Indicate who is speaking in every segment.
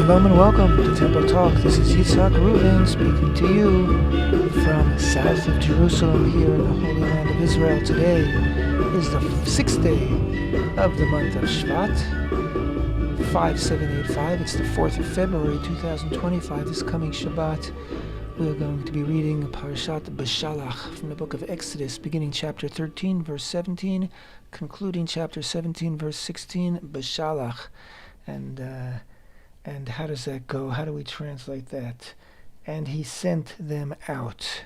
Speaker 1: Shalom and welcome to Temple Talk. This is Yitzhak Rubin speaking to you from south of Jerusalem here in the Holy Land of Israel. Today is the 6th day of the month of Shvat, 5785. It's the 4th of February 2025. This coming Shabbat, we are going to be reading Parashat Beshalach from the book of Exodus, beginning chapter 13, verse 17, concluding chapter 17, verse 16, Beshalach. And how does that go? How do we translate that? And he sent them out.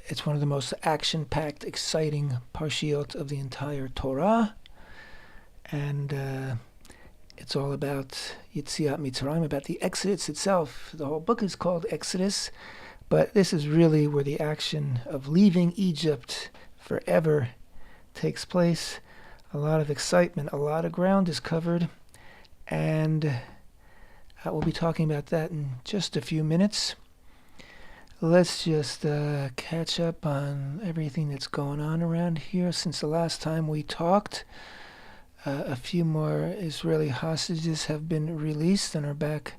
Speaker 1: It's one of the most action-packed, exciting parshiot of the entire Torah. And it's all about Yetziat Mitzrayim, about the Exodus itself. The whole book is called Exodus, but this is really where the action of leaving Egypt forever takes place. A lot of excitement, a lot of ground is covered. And we'll be talking about that in just a few minutes. Let's just catch up on everything that's going on around here since the last time we talked. A few more Israeli hostages have been released and are back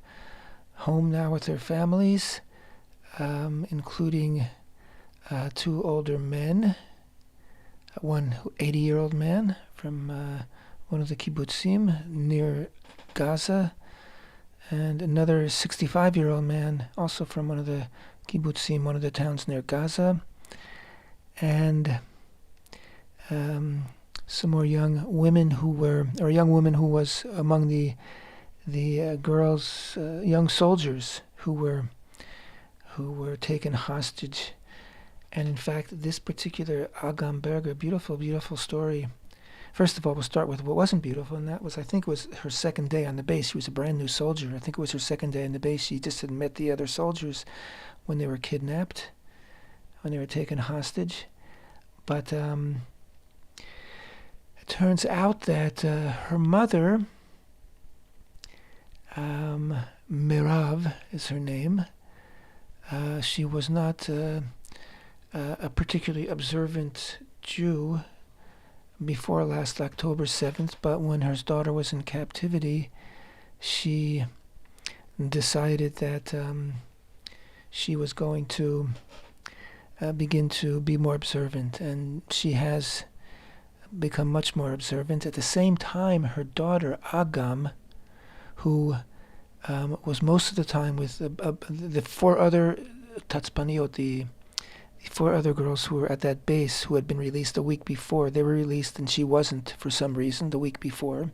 Speaker 1: home now with their families, including two older men, one 80-year-old man from one of the kibbutzim near Gaza, and another 65-year-old man also from one of the kibbutzim, one of the towns near Gaza, and some more young women who was among the girls, young soldiers who were taken hostage. And in fact, this particular Agam Berger, beautiful story. First of all, we'll start with what wasn't beautiful, and that was, I think it was her second day on the base. She was a brand new soldier. I think it was her second day on the base. She just had met the other soldiers when they were kidnapped, when they were taken hostage. But it turns out that her mother, Mirav is her name, she was not a particularly observant Jew before last October 7th, but when her daughter was in captivity, she decided that she was going to begin to be more observant, and she has become much more observant. At the same time, her daughter Agam, who was most of the time with the four other Tatzpaniot, the four other girls who were at that base who had been released a week before. They were released and she wasn't for some reason the week before.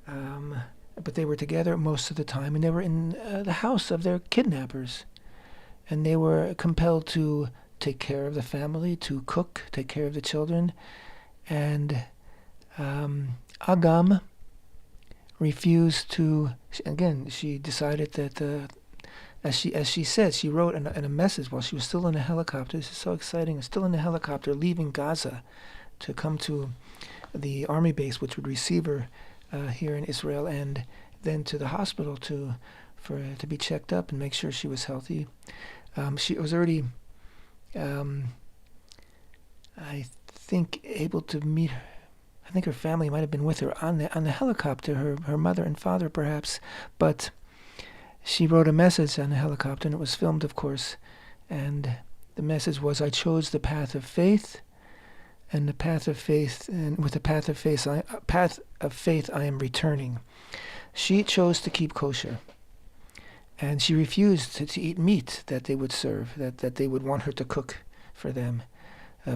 Speaker 1: But they were together most of the time, and they were in the house of their kidnappers. And they were compelled to take care of the family, to cook, take care of the children. And Agam refused to, again, she decided that as she said, she wrote in a message while she was still in a helicopter. This is so exciting. Still in a helicopter, leaving Gaza to come to the army base, which would receive her here in Israel, and then to the hospital to be checked up and make sure she was healthy. She was already, I think, able to meet her. I think her family might have been with her on the helicopter. Her mother and father, perhaps, but she wrote a message on the helicopter, and it was filmed, of course, and the message was, "I chose the path of faith, and with the path of faith I am returning." She chose to keep kosher, and she refused to eat meat that they would serve, that they would want her to cook for them,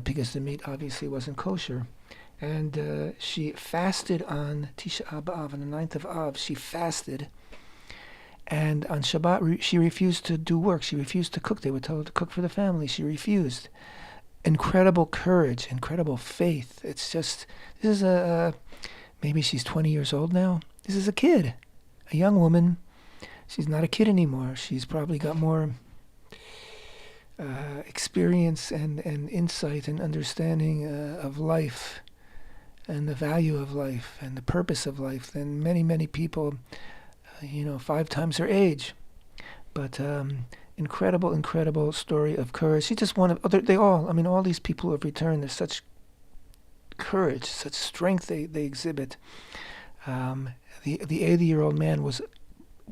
Speaker 1: because the meat obviously wasn't kosher. And she fasted on Tisha B'Av, on the 9th of Av, she fasted. And on Shabbat, she refused to do work. She refused to cook. They would tell her to cook for the family. She refused. Incredible courage, incredible faith. It's just, this is maybe she's 20 years old now. This is a kid, a young woman. She's not a kid anymore. She's probably got more experience and insight and understanding of life and the value of life and the purpose of life than many people, 5 times her age. But incredible story of courage. She just wanted, all these people who have returned, there's such courage, such strength they exhibit. The 80-year-old man was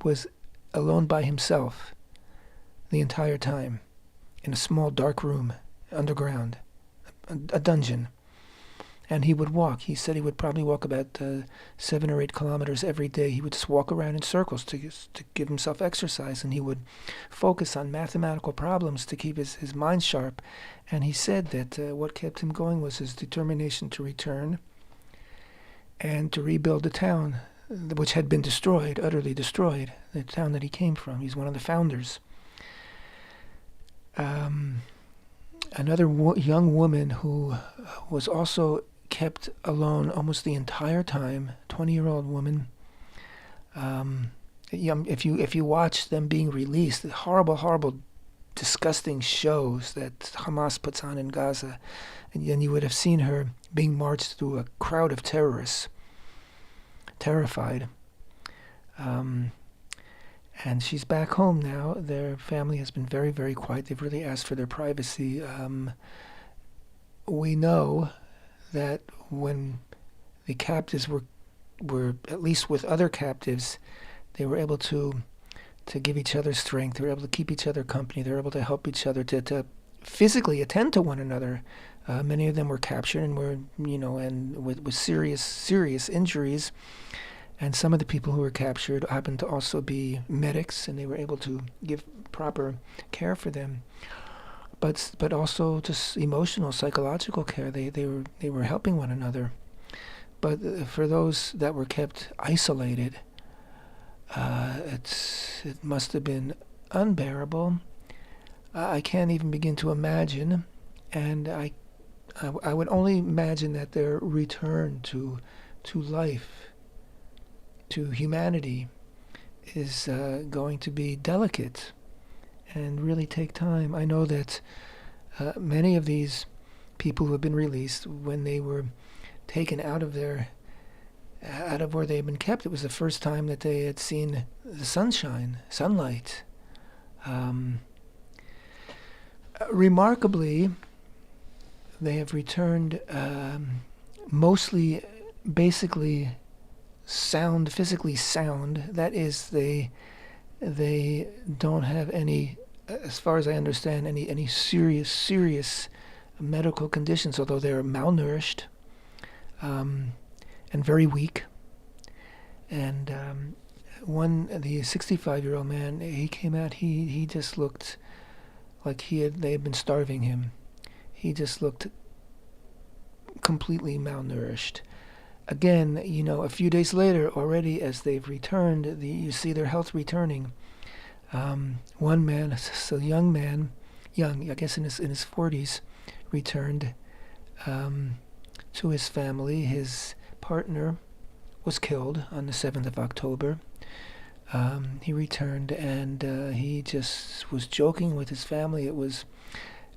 Speaker 1: was alone by himself the entire time in a small dark room underground, a dungeon. And he would walk. He said he would probably walk about 7 or 8 kilometers every day. He would just walk around in circles to give himself exercise, and he would focus on mathematical problems to keep his mind sharp. And he said that what kept him going was his determination to return and to rebuild the town, which had been destroyed, utterly destroyed, the town that he came from. He's one of the founders. Another young woman who was also kept alone almost the entire time, 20-year-old woman. If you watch them being released, the horrible, disgusting shows that Hamas puts on in Gaza, and then you would have seen her being marched through a crowd of terrorists, terrified. And she's back home now. Their family has been very, very quiet. They've really asked for their privacy. We know that when the captives were at least with other captives, they were able to give each other strength. They were able to keep each other company. They were able to help each other to physically attend to one another. Many of them were captured and were, and with serious injuries. And some of the people who were captured happened to also be medics, and they were able to give proper care for them. But also just emotional, psychological care. They were helping one another. But for those that were kept isolated, it must have been unbearable. I can't even begin to imagine, and I would only imagine that their return to life, to humanity, is going to be delicate and really take time. I know that many of these people who have been released, when they were taken out of where they've been kept, it was the first time that they had seen the sunlight. Remarkably, they have returned mostly, basically physically sound. That is, they don't have any, as far as I understand, any serious medical conditions, although they're malnourished and very weak. And the 65-year-old man, he came out, he just looked like they had been starving him. He just looked completely malnourished. Again, a few days later, already as they've returned, you see their health returning. One man, a young man, I guess in his 40s, returned to his family. His partner was killed on the 7th of October. He returned, and he just was joking with his family. It was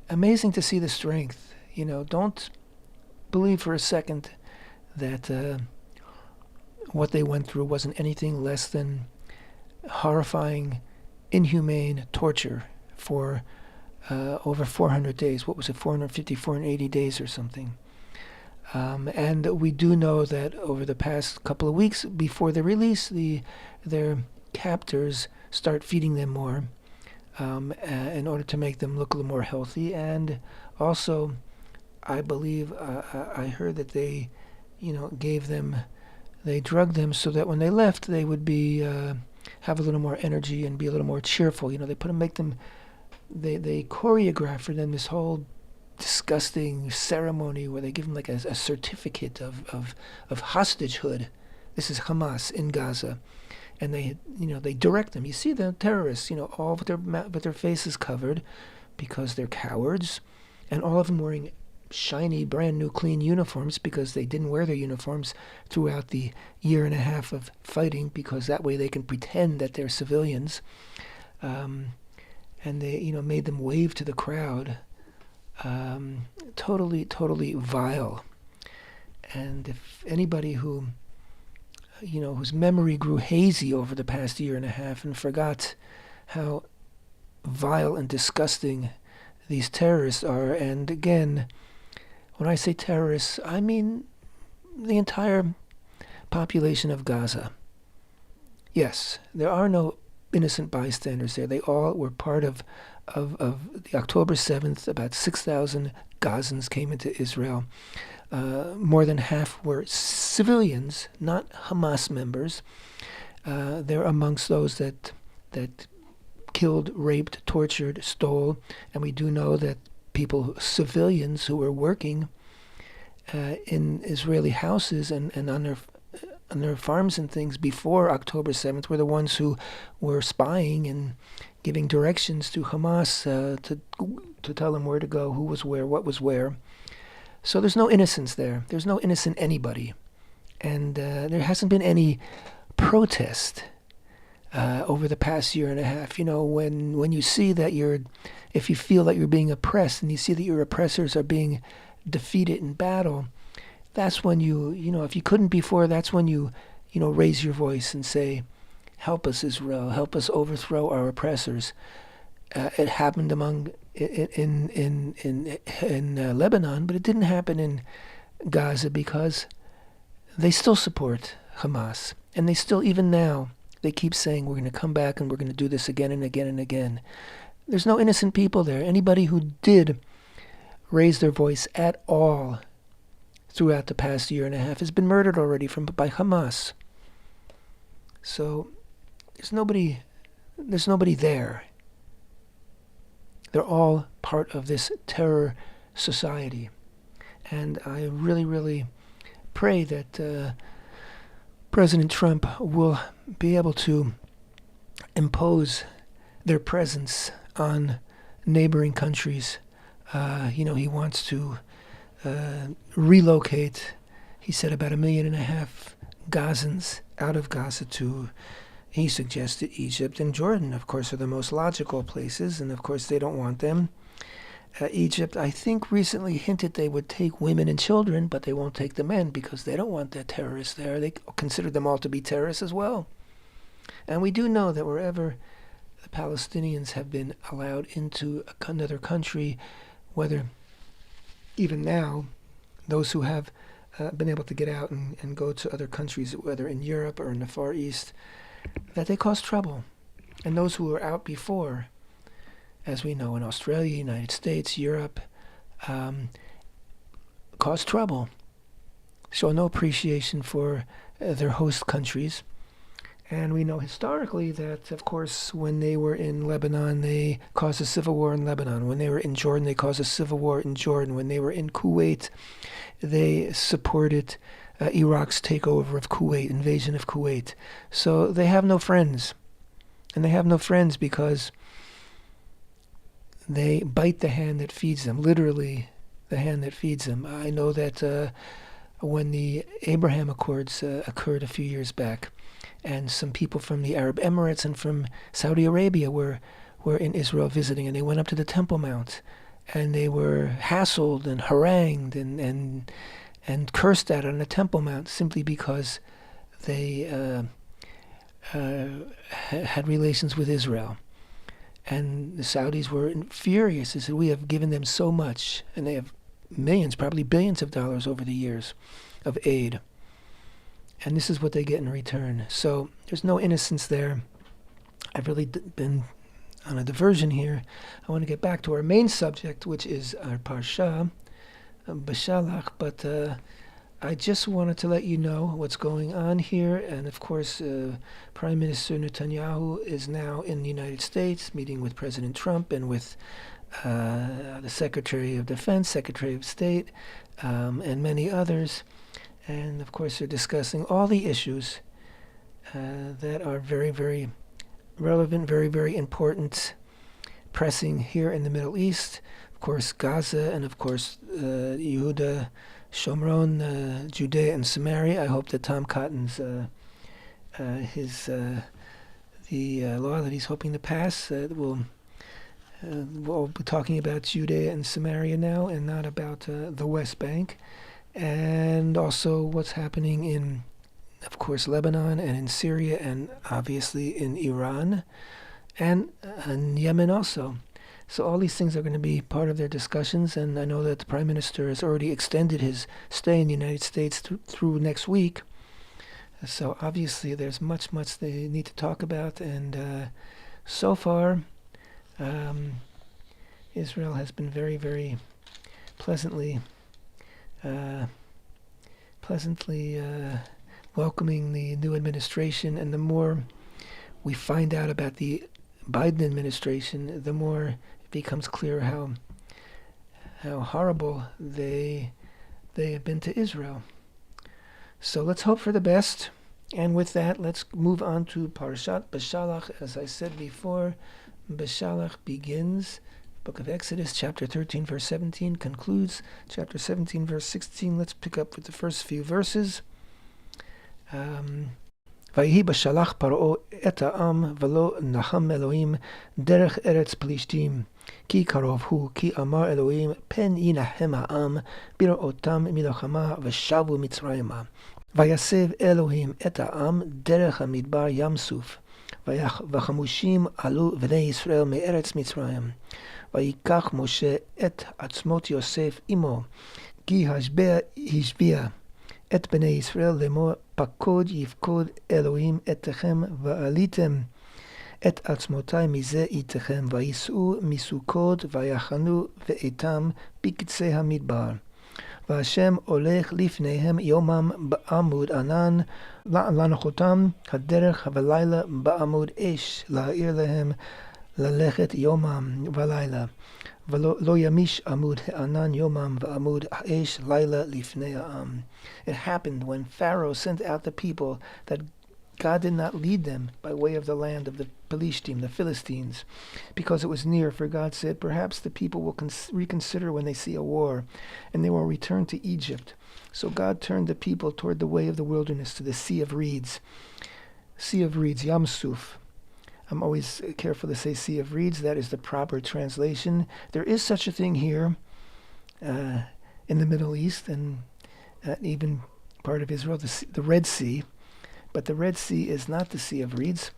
Speaker 1: amazing to see the strength. Don't believe for a second that what they went through wasn't anything less than horrifying, inhumane torture for over 400 days. What was it, 450, 480 days or something? And we do know that over the past couple of weeks before their release, their captors start feeding them more in order to make them look a little more healthy. And also, I believe, I heard that they drugged them so that when they left, they would be have a little more energy and be a little more cheerful. They choreograph for them this whole disgusting ceremony where they give them like a certificate of hostagehood. This is Hamas in Gaza, and they direct them. You see the terrorists, all with their faces covered because they're cowards, and all of them wearing shiny, brand new, clean uniforms because they didn't wear their uniforms throughout the year and a half of fighting, because that way they can pretend that they're civilians. And they, made them wave to the crowd. Totally vile. And if anybody who, whose memory grew hazy over the past year and a half and forgot how vile and disgusting these terrorists are, and again, when I say terrorists, I mean the entire population of Gaza. Yes, there are no innocent bystanders there. They all were part of the October 7th. About 6,000 Gazans came into Israel. More than half were civilians, not Hamas members. They're amongst those that killed, raped, tortured, stole, and we do know that civilians who were working in Israeli houses and on their farms and things before October 7th were the ones who were spying and giving directions to Hamas to tell them where to go, who was where, what was where. So there's no innocence there. There's no innocent anybody. And there hasn't been any protest over the past year and a half. You know, when you see that if you feel that you're being oppressed and you see that your oppressors are being defeated in battle, that's when if you couldn't before, that's when you raise your voice and say, help us, Israel, help us overthrow our oppressors. It happened in Lebanon, but it didn't happen in Gaza because they still support Hamas. And they still, even now, they keep saying, we're going to come back and we're going to do this again and again and again. There's no innocent people there. Anybody who did raise their voice at all throughout the past year and a half has been murdered already by Hamas. So there's nobody there. They're all part of this terror society. And I really, really pray that President Trump will be able to impose their presence on neighboring countries. He wants to relocate, he said, about 1.5 million Gazans out of Gaza he suggested Egypt and Jordan, of course, are the most logical places, and of course they don't want them. Egypt, I think, recently hinted they would take women and children, but they won't take the men because they don't want the terrorists there. They consider them all to be terrorists as well. And we do know that wherever the Palestinians have been allowed into another country, whether even now, those who have been able to get out and go to other countries, whether in Europe or in the Far East, that they cause trouble. And those who were out before, as we know in Australia, United States, Europe, cause trouble, show no appreciation for their host countries. And we know historically that, of course, when they were in Lebanon, they caused a civil war in Lebanon. When they were in Jordan, they caused a civil war in Jordan. When they were in Kuwait, they supported Iraq's takeover of Kuwait, invasion of Kuwait. So they have no friends. And they have no friends because they bite the hand that feeds them, literally the hand that feeds them. I know that when the Abraham Accords occurred a few years back, and some people from the Arab Emirates and from Saudi Arabia were in Israel visiting, and they went up to the Temple Mount, and they were hassled and harangued and cursed at on the Temple Mount simply because they had relations with Israel. And the Saudis were furious. They said, we have given them so much, and they have millions, probably billions of dollars over the years of aid. And this is what they get in return. So there's no innocence there. I've really been on a diversion here. I want to get back to our main subject, which is our Parsha, B'Shalach. But I just wanted to let you know what's going on here. And of course, Prime Minister Netanyahu is now in the United States, meeting with President Trump and with the Secretary of Defense, Secretary of State, and many others. And of course, they're discussing all the issues that are very, very relevant, very, very important, pressing here in the Middle East. Of course, Gaza, and of course, Yehuda, Shomron, Judea, and Samaria. I hope that Tom Cotton's the law that he's hoping to pass we'll be talking about Judea and Samaria now, and not about the West Bank. And also what's happening in, of course, Lebanon and in Syria and obviously in Iran and Yemen also. So all these things are going to be part of their discussions, and I know that the Prime Minister has already extended his stay in the United States through next week. So obviously there's much they need to talk about, and so far Israel has been very, very pleasantly welcoming the new administration, and the more we find out about the Biden administration, the more it becomes clear how horrible they have been to Israel. So let's hope for the best. And with that, let's move on to Parashat Beshalach. As I said before, Beshalach begins, book of Exodus, chapter 13, verse 17, concludes chapter 17, verse 16. Let's pick up with the first few verses. ויהי בשלח פרעה את העם ולא נחם אלוהים דרך ארץ פלישתים כי קרוב הוא כי אמר אלוהים פן ינחם העם בראותם מלחמה ושבו מצרימה ויסב אלוהים את העם דרך המדבר ים סוף וחמושים עלו בני ישראל מארץ מצרים ויקח משה את עצמות יוסף עמו כי השביע את בני ישראל לאמור פקוד יפקוד אלוהים אתכם ועליתם את עצמותי מזה איתכם ויסעו מסוכות ויחנו ואיתם בקצה המדבר והשם הולך לפניהם יומם בעמוד ענן להנחותם הדרך ולילה בעמוד אש להאיר להם ללכת יומם ולילה ולא ימיש עמוד הענן יומם ועמוד האש לילה לפני העם. It happened when Pharaoh sent out the people that God did not lead them by way of the land of the Pelishtim, the Philistines, because it was near, for God said, perhaps the people will reconsider when they see a war, and they will return to Egypt. So God turned the people toward the way of the wilderness, to the Sea of Reeds. Sea of Reeds, Yam Suf. I'm always careful to say Sea of Reeds. That is the proper translation. There is such a thing here in the Middle East and even part of Israel, the Red Sea. But the Red Sea is not the Sea of Reeds.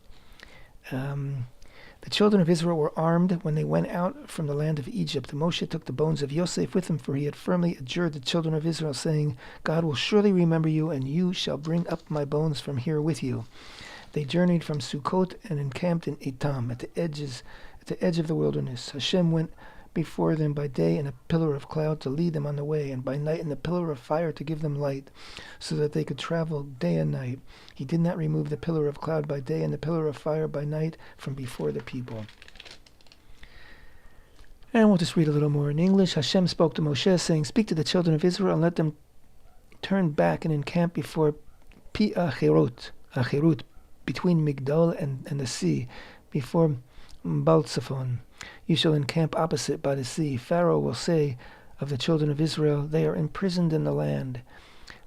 Speaker 1: The children of Israel were armed when they went out from the land of Egypt. Moshe took the bones of Yosef with him, for he had firmly adjured the children of Israel, saying, God will surely remember you, and you shall bring up my bones from here with you. They journeyed from Sukkot and encamped in Etam, at the edge of the wilderness. Hashem went before them by day in a pillar of cloud to lead them on the way, and by night in a pillar of fire to give them light, so that they could travel day and night. He did not remove the pillar of cloud by day and the pillar of fire by night from before the people. And we'll just read a little more in English. Hashem spoke to Moshe, saying, Speak to the children of Israel and let them turn back and encamp before Pi Achirut, between Migdol and the sea, before Balzaphon. You shall encamp opposite by the sea. Pharaoh will say of the children of Israel, They are imprisoned in the land.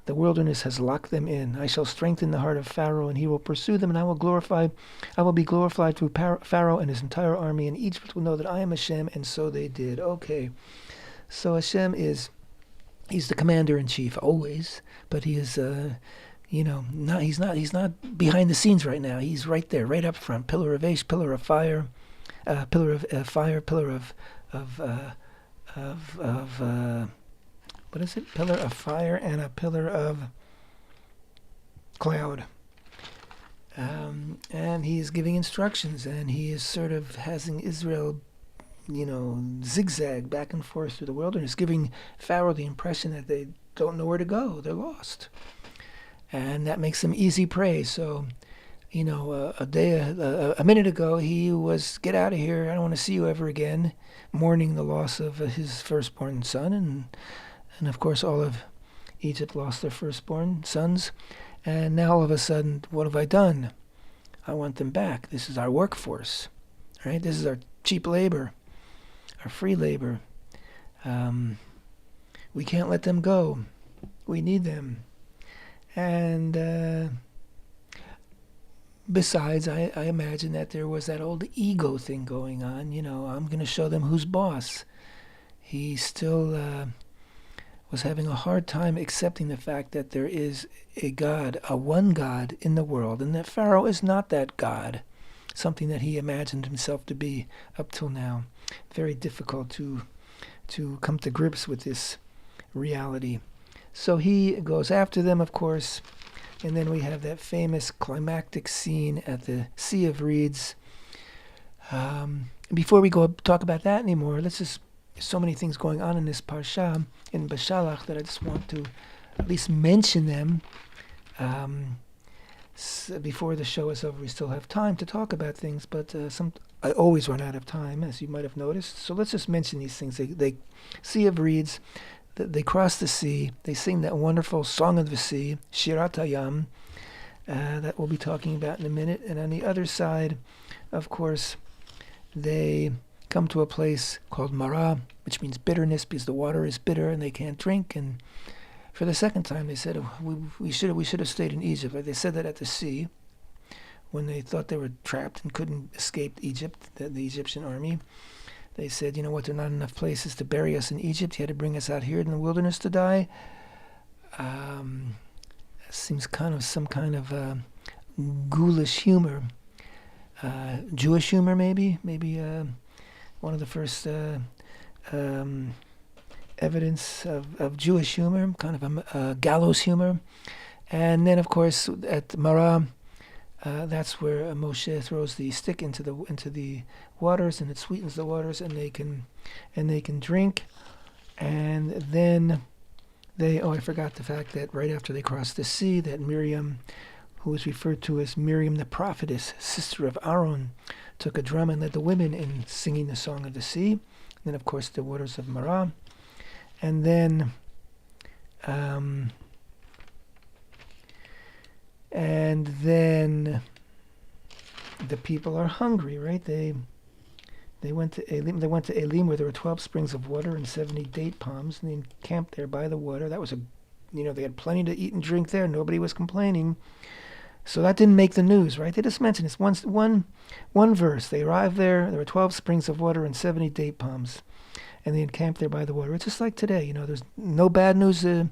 Speaker 1: The wilderness has locked them in. I shall strengthen the heart of Pharaoh, and he will pursue them, and I will be glorified through Pharaoh and his entire army, and Egypt will know that I am Hashem, and so they did. Okay, so Hashem he's the commander-in-chief always, but he is he's not behind the scenes right now. He's right there, right up front. Pillar of ash, pillar of fire, pillar of fire, pillar of what is it? Pillar of fire and a pillar of cloud. And he's giving instructions, and he is sort of having Israel, zigzag back and forth through the wilderness, giving Pharaoh the impression that they don't know where to go. They're lost. And that makes them easy prey. So, a minute ago, he was, get out of here, I don't want to see you ever again, mourning the loss of his firstborn son. And of course, all of Egypt lost their firstborn sons. And now all of a sudden, what have I done? I want them back. This is our workforce, right? This is our cheap labor, our free labor. We can't let them go. We need them. And besides, I imagine that there was that old ego thing going on. I'm going to show them who's boss. He still was having a hard time accepting the fact that there is a God, a one God in the world, and that Pharaoh is not that God, something that he imagined himself to be up till now. Very difficult to come to grips with this reality. So he goes after them, of course. And then we have that famous climactic scene at the Sea of Reeds. Before we go talk about that anymore, there's so many things going on in this Parsha, in Bashalach, that I just want to at least mention them. Before the show is over, we still have time to talk about things, but I always run out of time, as you might have noticed. So let's just mention these things. They Sea of Reeds, they cross the sea, they sing that wonderful Song of the Sea, Shirat Hayam, that we'll be talking about in a minute. And on the other side, of course, they come to a place called Marah, which means bitterness, because the water is bitter and they can't drink. And for the second time, they said, we should have stayed in Egypt. They said that at the sea, when they thought they were trapped and couldn't escape Egypt, the Egyptian army. They said, you know what, there are not enough places to bury us in Egypt. He had to bring us out here in the wilderness to die. Seems kind of some kind of ghoulish humor. Jewish humor, maybe one of the first evidence of Jewish humor, kind of a gallows humor. And then, of course, at Marah, that's where Moshe throws the stick into the waters, and it sweetens the waters, and they can drink. And then I forgot the fact that right after they crossed the sea, that Miriam, who is referred to as Miriam the prophetess, sister of Aaron, took a drum and led the women in singing the Song of the Sea. And then, of course, the waters of Marah. And then the people are hungry, right? They went to Elim. They went to Elim, where there were 12 springs of water and 70 date palms, and they encamped there by the water. That was they had plenty to eat and drink there. Nobody was complaining. So that didn't make the news, right? They just mentioned this one verse. They arrived there. There were 12 springs of water and 70 date palms, and they encamped there by the water. It's just like today. There's no bad news. Then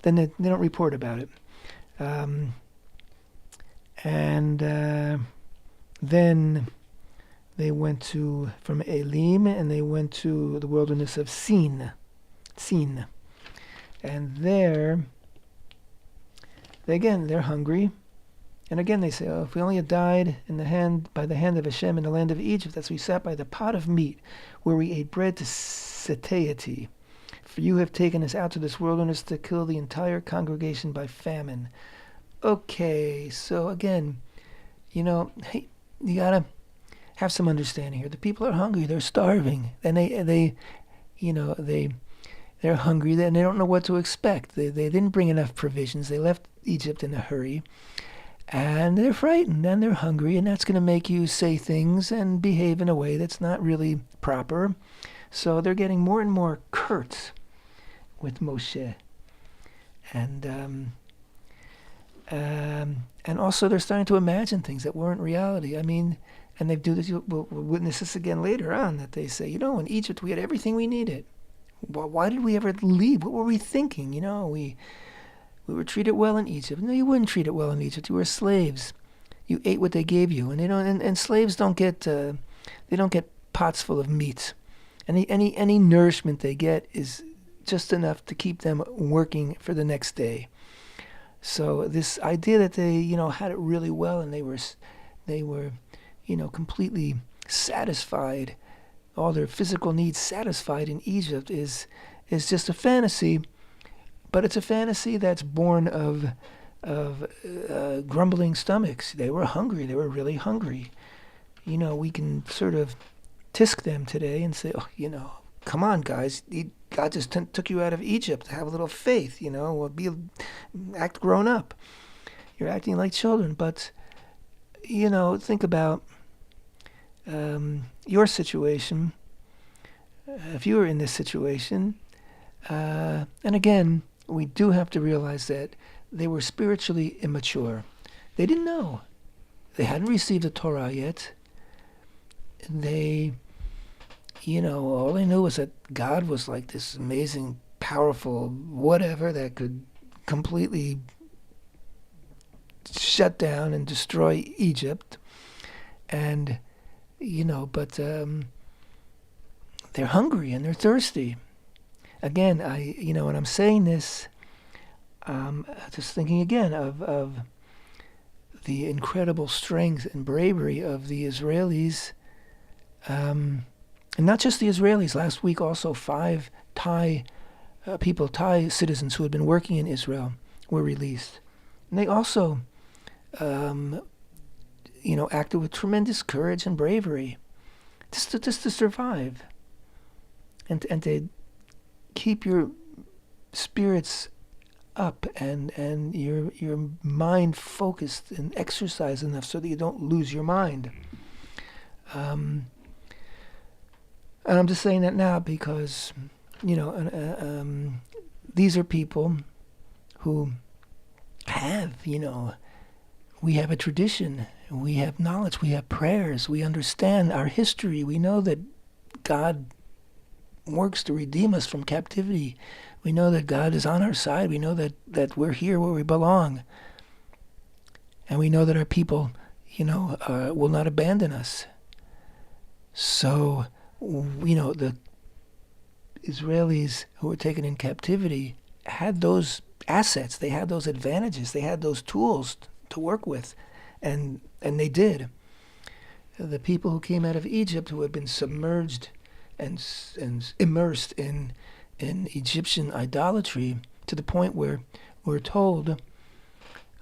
Speaker 1: they don't report about it. Then they went from Elim, and they went to the wilderness of Sin. And there, they're hungry. And again, they say, if we only had died by the hand of HaShem in the land of Egypt, as we sat by the pot of meat, where we ate bread to satiety. For you have taken us out to this wilderness to kill the entire congregation by famine. Okay, so again, hey, you gotta have some understanding here. The people are hungry; they're starving, and they're hungry, and they don't know what to expect. They didn't bring enough provisions. They left Egypt in a hurry, and they're frightened, and they're hungry, and that's going to make you say things and behave in a way that's not really proper. So they're getting more and more curt with Moshe, and also they're starting to imagine things that weren't reality. And they do this. We'll witness this again later on, that they say, in Egypt we had everything we needed. Why did we ever leave? What were we thinking? We were treated well in Egypt. No, you wouldn't treat it well in Egypt. You were slaves. You ate what they gave you, and and slaves don't get pots full of meat. Any nourishment they get is just enough to keep them working for the next day. So this idea that they had it really well, and they were completely satisfied, all their physical needs satisfied in Egypt, is just a fantasy. But it's a fantasy that's born of grumbling stomachs. They were hungry. They were really hungry. We can sort of tisk them today and say, come on, guys. God just took you out of Egypt. Have a little faith, act grown up. You're acting like children. But, think about your situation. If you were in this situation, and again, we do have to realize that they were spiritually immature. They didn't know. They hadn't received the Torah yet. They, all they knew was that God was like this amazing, powerful whatever that could completely shut down and destroy Egypt. And, but they're hungry and they're thirsty. Again, when I'm saying this, just thinking again of the incredible strength and bravery of the Israelis, and not just the Israelis. Last week also 5 Thai Thai citizens who had been working in Israel were released. And they also, acted with tremendous courage and bravery just to survive and to keep your spirits up and your mind focused and exercised enough so that you don't lose your mind. And I'm just saying that now because, these are people who have, we have a tradition, we have knowledge, we have prayers, we understand our history, we know that God works to redeem us from captivity. We know that God is on our side. We know that we're here where we belong. And we know that our people, will not abandon us. So, the Israelis who were taken in captivity had those assets. They had those advantages. They had those tools to work with. And they did. The people who came out of Egypt who had been submerged and immersed in Egyptian idolatry to the point where we're told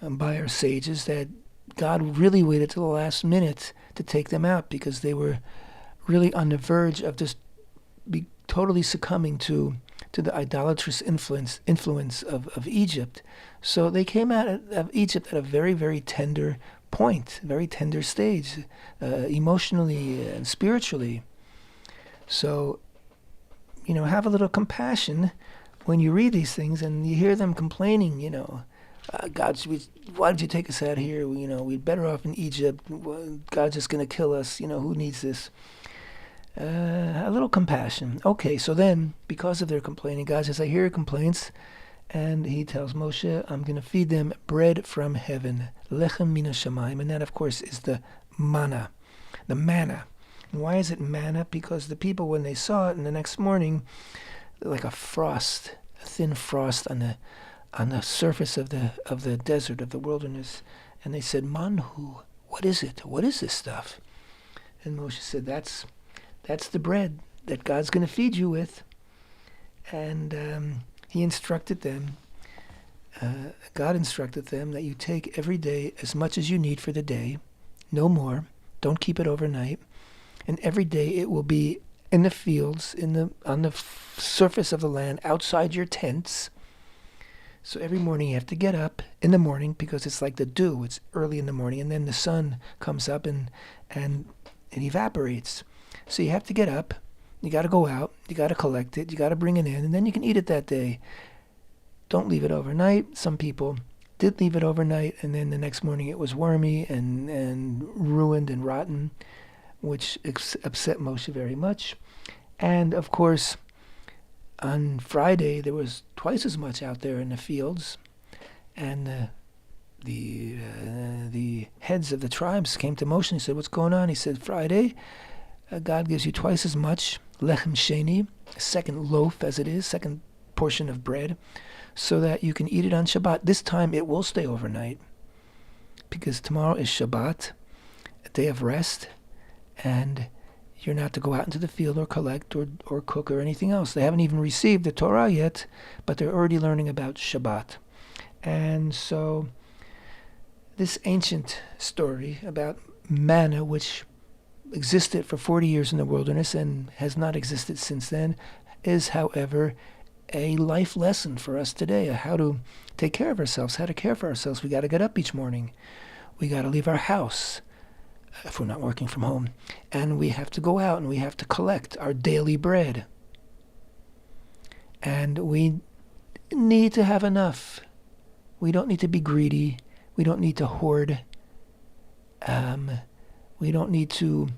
Speaker 1: by our sages that God really waited till the last minute to take them out because they were really on the verge of just totally succumbing to the idolatrous influence of Egypt. So they came out of Egypt at a very, very tender point, very tender stage, emotionally and spiritually. So, have a little compassion when you read these things and you hear them complaining, God, why did you take us out here? We're better off in Egypt. God's just going to kill us. Who needs this? A little compassion. Okay, so then, because of their complaining, God says, I hear your complaints. And he tells Moshe, I'm going to feed them bread from heaven. Lechem mina shamayim. And that, of course, is the manna, the manna. And why is it manna? Because the people, when they saw it, and the next morning, like a thin frost on the surface of the desert, of the wilderness, and they said, Manhu, what is it? What is this stuff? And Moshe said, that's the bread that God's going to feed you with. And he instructed them, God instructed them that you take every day as much as you need for the day, no more. Don't keep it overnight. And every day it will be in the fields, on the surface of the land, outside your tents. So every morning you have to get up in the morning because it's like the dew. It's early in the morning, and then the sun comes up and it evaporates. So you have to get up. You got to go out. You got to collect it. You got to bring it in, and then you can eat it that day. Don't leave it overnight. Some people did leave it overnight, and then the next morning it was wormy and ruined and rotten, which upset Moshe very much. And, of course, on Friday there was twice as much out there in the fields, and the heads of the tribes came to Moshe and said, what's going on? He said, Friday, God gives you twice as much, lechem sheni, a second loaf as it is, second portion of bread, so that you can eat it on Shabbat. This time it will stay overnight, because tomorrow is Shabbat, a day of rest, and you're not to go out into the field or collect or cook or anything else. They haven't even received the Torah yet, but they're already learning about Shabbat. And so this ancient story about manna, which existed for 40 years in the wilderness and has not existed since then, is, however, a life lesson for us today, how to take care of ourselves, how to care for ourselves. We got to get up each morning. We got to leave our house if we're not working from home. And we have to go out and we have to collect our daily bread. And we need to have enough. We don't need to be greedy. We don't need to hoard. We don't need to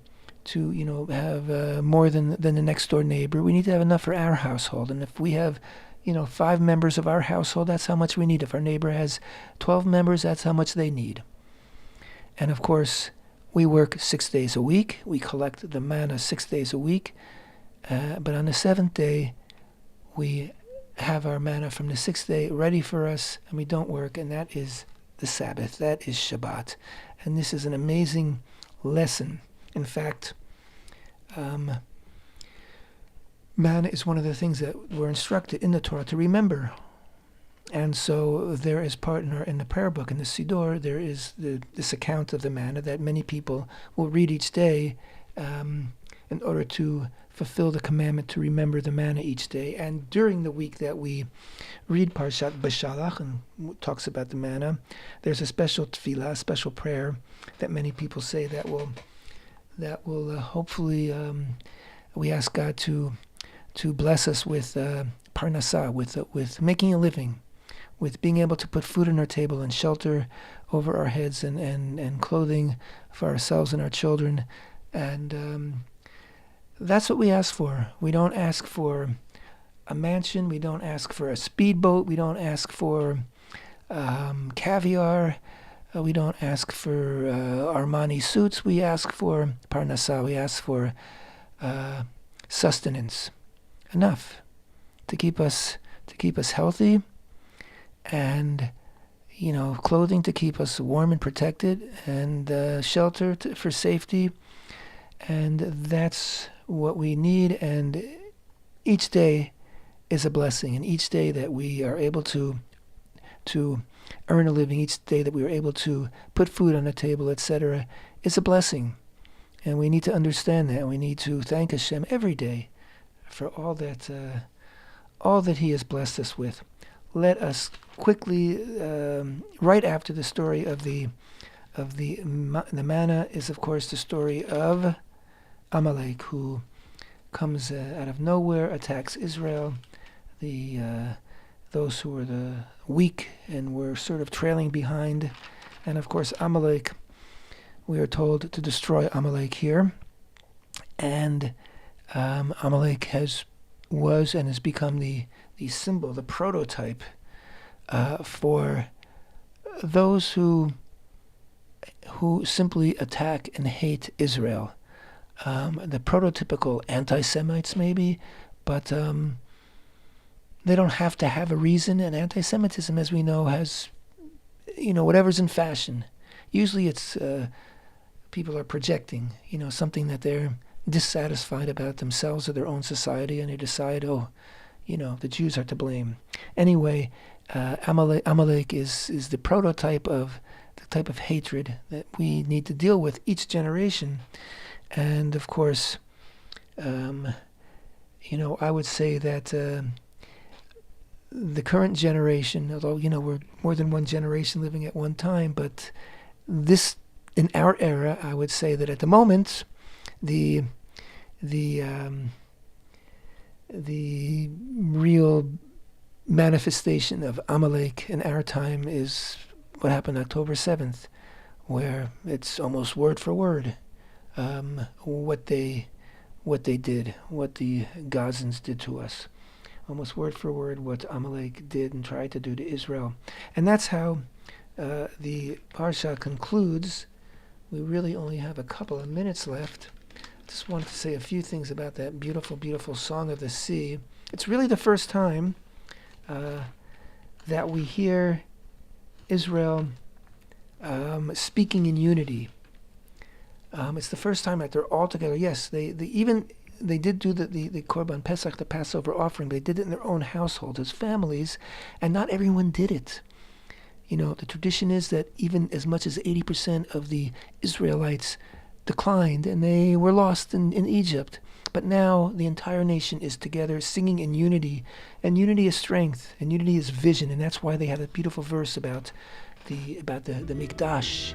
Speaker 1: have more than the next door neighbor. We need to have enough for our household. And if we have 5 members of our household, that's how much we need. If our neighbor has 12 members, that's how much they need. And of course, we work 6 days a week. We collect the manna 6 days a week. But on the 7th day, we have our manna from the sixth day ready for us, and we don't work, and that is the Sabbath. That is Shabbat. And this is an amazing lesson. In fact, manna is one of the things that we're instructed in the Torah to remember. And so there is part in the prayer book, in the Siddur, there is this account of the manna that many people will read each day in order to fulfill the commandment to remember the manna each day. And during the week that we read Parashat Beshalach and talks about the manna, there's a special tefillah, a special prayer that many people say that will hopefully we ask God to bless us with parnasah, with making a living, with being able to put food on our table and shelter over our heads and clothing for ourselves and our children. And that's what we ask for. We don't ask for a mansion. We don't ask for a speedboat. We don't ask for caviar. We don't ask for Armani suits. We ask for parnasah. We ask for sustenance, enough to keep us healthy, and clothing to keep us warm and protected, and shelter for safety. And that's what we need. And each day is a blessing, and each day that we are able to earn a living, each day that we are able to put food on the table, etc., is a blessing. And we need to understand that. We need to thank HaShem every day for all that He has blessed us with. Let us quickly, right after the story of the manna, is of course the story of Amalek, who comes out of nowhere, attacks Israel. Those who were the weak and were sort of trailing behind, and of course Amalek. We are told to destroy Amalek here, and Amalek was and has become the symbol, the prototype for those who simply attack and hate Israel. The prototypical anti-Semites maybe, but they don't have to have a reason. And anti-Semitism, as we know, has, whatever's in fashion. Usually it's people are projecting, something that they're dissatisfied about themselves or their own society, and they decide, the Jews are to blame. Anyway, Amalek is the prototype of the type of hatred that we need to deal with each generation. And of course, I would say that the current generation, although, we're more than one generation living at one time, but this, in our era, I would say that at the moment, the real manifestation of Amalek in our time is what happened October 7th, where it's almost word for word what they did, what the Gazans did to us. Almost word for word what Amalek did and tried to do to Israel. And that's how the Parashat concludes. We really only have a couple of minutes left. Just wanted to say a few things about that beautiful, beautiful Song of the Sea. It's really the first time that we hear Israel speaking in unity. It's the first time that they're all together. Yes, they did do the Korban Pesach, the Passover offering. They did it in their own households as families, and not everyone did it. The tradition is that even as much as 80% of the Israelites declined, and they were lost in Egypt. But now the entire nation is together singing in unity, and unity is strength, and unity is vision, and that's why they have a beautiful verse about the Mikdash,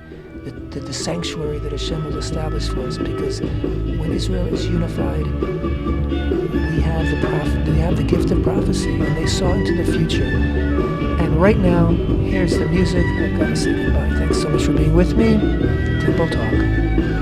Speaker 1: the sanctuary that Hashem will establish for us, because when Israel is unified, we have the gift of prophecy, and they saw into the future. And right now, here's the music. I've got to say goodbye. Thanks so much for being with me. Temple Talk.